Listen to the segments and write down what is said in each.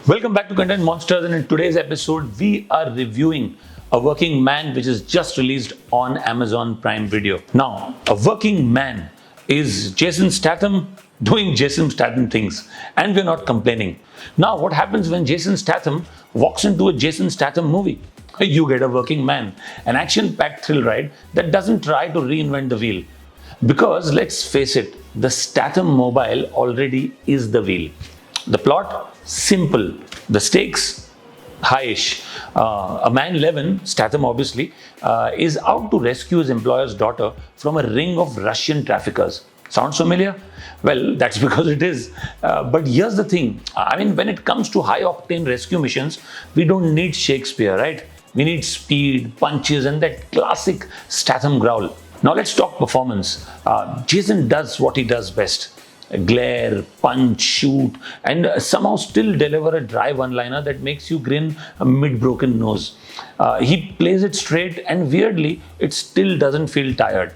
Welcome back to Content Monsters, and in today's episode, we are reviewing A Working Man, which is just released on Amazon Prime Video. Now, A Working Man is Jason Statham doing Jason Statham things, and we're not complaining. Now, what happens when Jason Statham walks into a Jason Statham movie? You get A Working Man, an action-packed thrill ride that doesn't try to reinvent the wheel. Because let's face it, the Statham mobile already is the wheel. The plot, simple. The stakes, high-ish. A man 11, Statham obviously, is out to rescue his employer's daughter from a ring of Russian traffickers. Sounds familiar? Well, that's because it is. But here's the thing. When it comes to high-octane rescue missions, we don't need Shakespeare, right? We need speed, punches, and that classic Statham growl. Now let's talk performance. Jason does what he does best. Glare, punch, shoot, and somehow still deliver a dry one-liner that makes you grin mid-broken nose. He plays it straight, and weirdly, it still doesn't feel tired.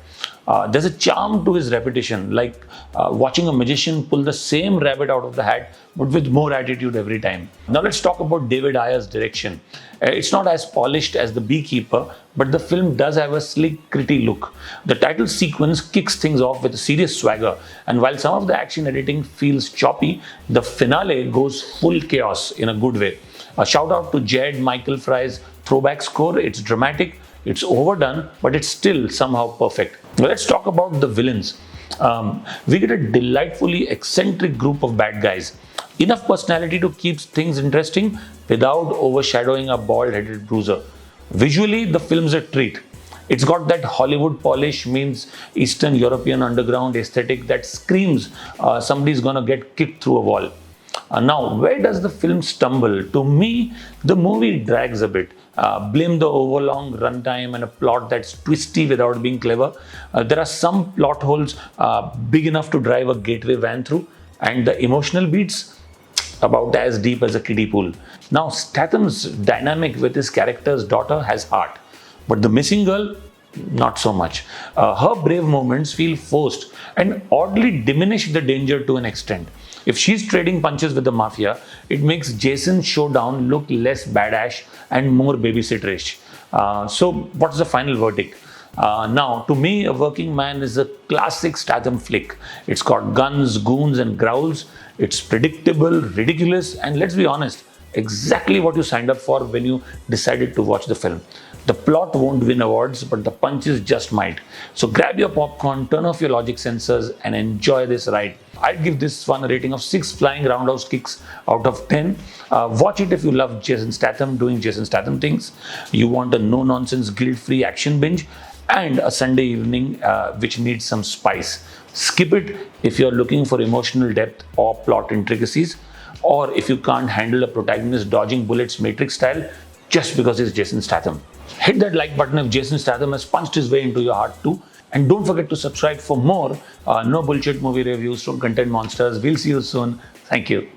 There's a charm to his repetition, like watching a magician pull the same rabbit out of the hat, but with more attitude every time. Now let's talk about David Ayer's direction. It's not as polished as The Beekeeper, but the film does have a sleek, gritty look. The title sequence kicks things off with a serious swagger, and while some of the action editing feels choppy, the finale goes full chaos in a good way. A shout out to Jed Michael Fry's throwback score. It's dramatic, it's overdone, but it's still somehow perfect. Now let's talk about the villains. We get a delightfully eccentric group of bad guys. Enough personality to keep things interesting without overshadowing a bald-headed bruiser. Visually, the film's a treat. It's got that Hollywood polish, means Eastern European underground aesthetic that screams somebody's gonna get kicked through a wall. Now, where does the film stumble? To me, the movie drags a bit. Blame the overlong runtime and a plot that's twisty without being clever. There are some plot holes big enough to drive a gateway van through, and the emotional beats about as deep as a kiddie pool. Now, Statham's dynamic with his character's daughter has heart, but the missing girl, not so much. Her brave moments feel forced and oddly diminish the danger to an extent. If she's trading punches with the mafia, it makes Jason's showdown look less badass and more babysitterish. So what's the final verdict? Now, to me, A Working Man is a classic Statham flick. It's got guns, goons, and growls. It's predictable, ridiculous, and let's be honest, exactly what you signed up for when you decided to watch the film. The plot won't win awards, but the punches just might. So grab your popcorn, turn off your logic sensors, and enjoy this ride. I'd give this one a rating of 6 flying roundhouse kicks out of 10. Watch it if you love Jason Statham doing Jason Statham things. You want a no-nonsense, guilt-free action binge and a Sunday evening which needs some spice. Skip it if you're looking for emotional depth or plot intricacies, or if you can't handle a protagonist dodging bullets Matrix style just because he's Jason Statham. Hit that like button if Jason Statham has punched his way into your heart too. And don't forget to subscribe for more no bullshit movie reviews from Content Monsters. We'll see you soon. Thank you.